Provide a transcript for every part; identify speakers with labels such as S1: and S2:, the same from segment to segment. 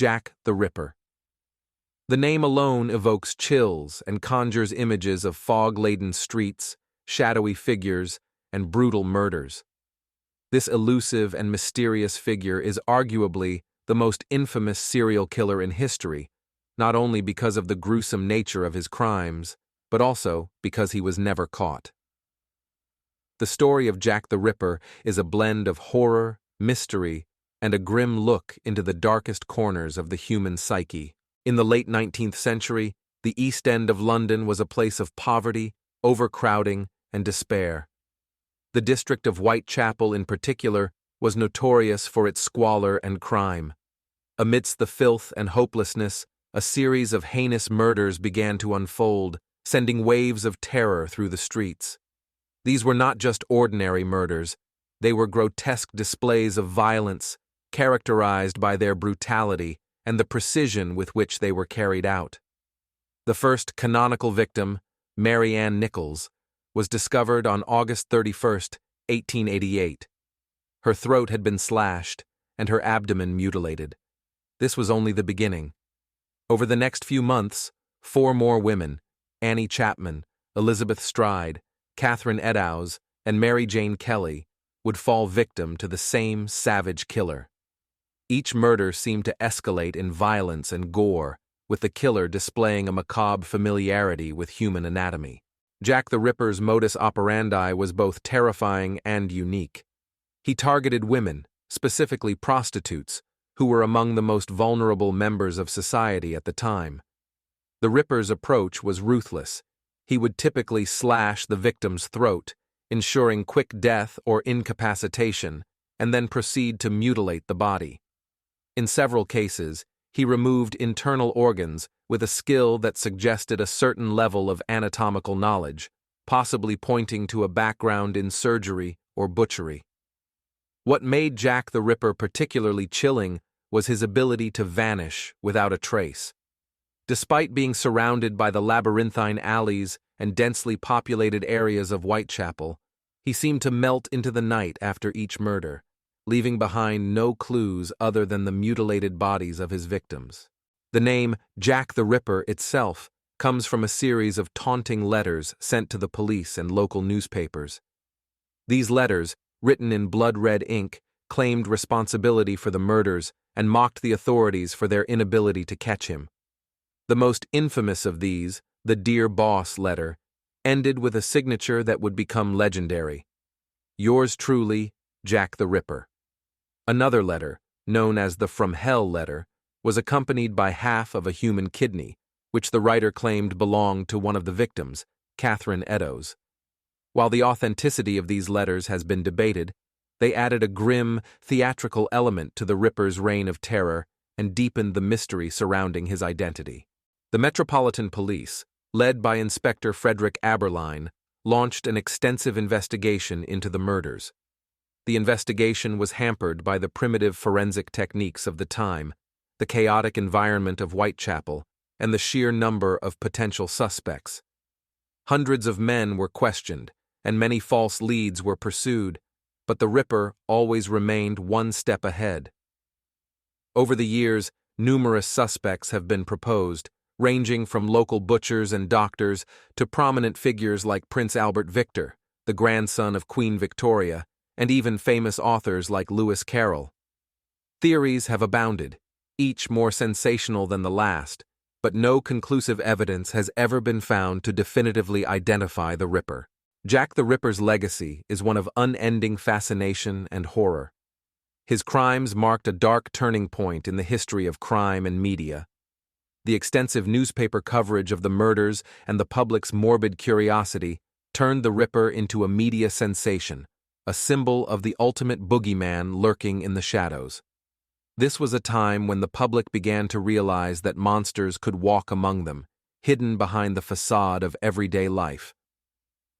S1: Jack the Ripper. The name alone evokes chills and conjures images of fog-laden streets, shadowy figures, and brutal murders. This elusive and mysterious figure is arguably the most infamous serial killer in history, not only because of the gruesome nature of his crimes, but also because he was never caught. The story of Jack the Ripper is a blend of horror, mystery, and a grim look into the darkest corners of the human psyche. In the late 19th century, the East End of London was a place of poverty, overcrowding, and despair. The district of Whitechapel, in particular, was notorious for its squalor and crime. Amidst the filth and hopelessness, a series of heinous murders began to unfold, sending waves of terror through the streets. These were not just ordinary murders, they were grotesque displays of violence, characterized by their brutality and the precision with which they were carried out. The first canonical victim, Mary Ann Nichols, was discovered on August 31, 1888. Her throat had been slashed and her abdomen mutilated. This was only the beginning. Over the next few months, 4 more women, Annie Chapman, Elizabeth Stride, Catherine Eddowes, and Mary Jane Kelly, would fall victim to the same savage killer. Each murder seemed to escalate in violence and gore, with the killer displaying a macabre familiarity with human anatomy. Jack the Ripper's modus operandi was both terrifying and unique. He targeted women, specifically prostitutes, who were among the most vulnerable members of society at the time. The Ripper's approach was ruthless. He would typically slash the victim's throat, ensuring quick death or incapacitation, and then proceed to mutilate the body. In several cases, he removed internal organs with a skill that suggested a certain level of anatomical knowledge, possibly pointing to a background in surgery or butchery. What made Jack the Ripper particularly chilling was his ability to vanish without a trace. Despite being surrounded by the labyrinthine alleys and densely populated areas of Whitechapel, he seemed to melt into the night after each murder, leaving behind no clues other than the mutilated bodies of his victims. The name Jack the Ripper itself comes from a series of taunting letters sent to the police and local newspapers. These letters, written in blood-red ink, claimed responsibility for the murders and mocked the authorities for their inability to catch him. The most infamous of these, the Dear Boss letter, ended with a signature that would become legendary. Yours truly, Jack the Ripper. Another letter, known as the From Hell letter, was accompanied by half of a human kidney, which the writer claimed belonged to one of the victims, Catherine Eddowes. While the authenticity of these letters has been debated, they added a grim, theatrical element to the Ripper's reign of terror and deepened the mystery surrounding his identity. The Metropolitan Police, led by Inspector Frederick Aberline, launched an extensive investigation into the murders. The investigation was hampered by the primitive forensic techniques of the time, the chaotic environment of Whitechapel, and the sheer number of potential suspects. Hundreds of men were questioned, and many false leads were pursued, but the Ripper always remained one step ahead. Over the years, numerous suspects have been proposed, ranging from local butchers and doctors to prominent figures like Prince Albert Victor, the grandson of Queen Victoria, and even famous authors like Lewis Carroll. Theories have abounded, each more sensational than the last, but no conclusive evidence has ever been found to definitively identify the Ripper. Jack the Ripper's legacy is one of unending fascination and horror. His crimes marked a dark turning point in the history of crime and media. The extensive newspaper coverage of the murders and the public's morbid curiosity turned the Ripper into a media sensation, a symbol of the ultimate boogeyman lurking in the shadows. This was a time when the public began to realize that monsters could walk among them, hidden behind the facade of everyday life.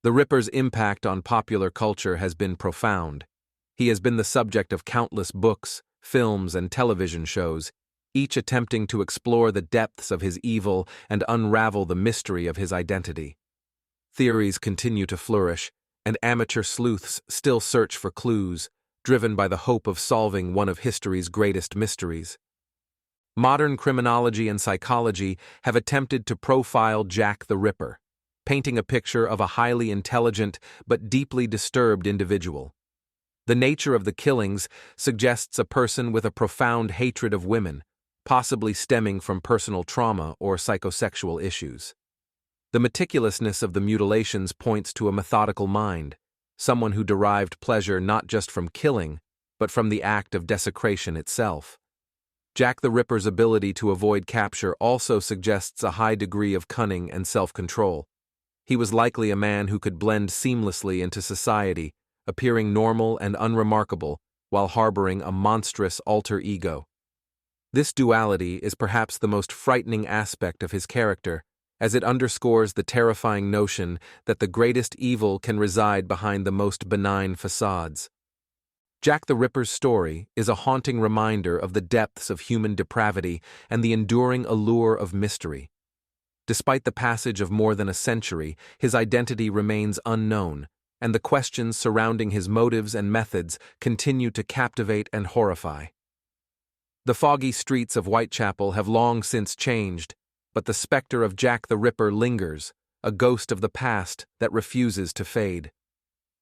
S1: The Ripper's impact on popular culture has been profound. He has been the subject of countless books, films, and television shows, each attempting to explore the depths of his evil and unravel the mystery of his identity. Theories continue to flourish, and amateur sleuths still search for clues, driven by the hope of solving one of history's greatest mysteries. Modern criminology and psychology have attempted to profile Jack the Ripper, painting a picture of a highly intelligent but deeply disturbed individual. The nature of the killings suggests a person with a profound hatred of women, possibly stemming from personal trauma or psychosexual issues. The meticulousness of the mutilations points to a methodical mind, someone who derived pleasure not just from killing, but from the act of desecration itself. Jack the Ripper's ability to avoid capture also suggests a high degree of cunning and self-control. He was likely a man who could blend seamlessly into society, appearing normal and unremarkable while harboring a monstrous alter ego. This duality is perhaps the most frightening aspect of his character, as it underscores the terrifying notion that the greatest evil can reside behind the most benign facades. Jack the Ripper's story is a haunting reminder of the depths of human depravity and the enduring allure of mystery. Despite the passage of more than a century, his identity remains unknown, and the questions surrounding his motives and methods continue to captivate and horrify. The foggy streets of Whitechapel have long since changed, but the specter of Jack the Ripper lingers, a ghost of the past that refuses to fade.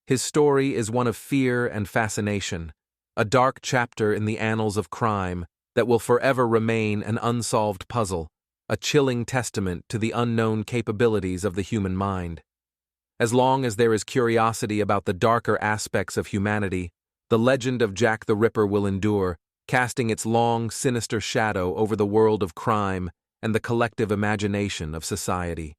S1: His story is one of fear and fascination, a dark chapter in the annals of crime that will forever remain an unsolved puzzle, a chilling testament to the unknown capabilities of the human mind. As long as there is curiosity about the darker aspects of humanity, the legend of Jack the Ripper will endure, casting its long, sinister shadow over the world of crime and the collective imagination of society.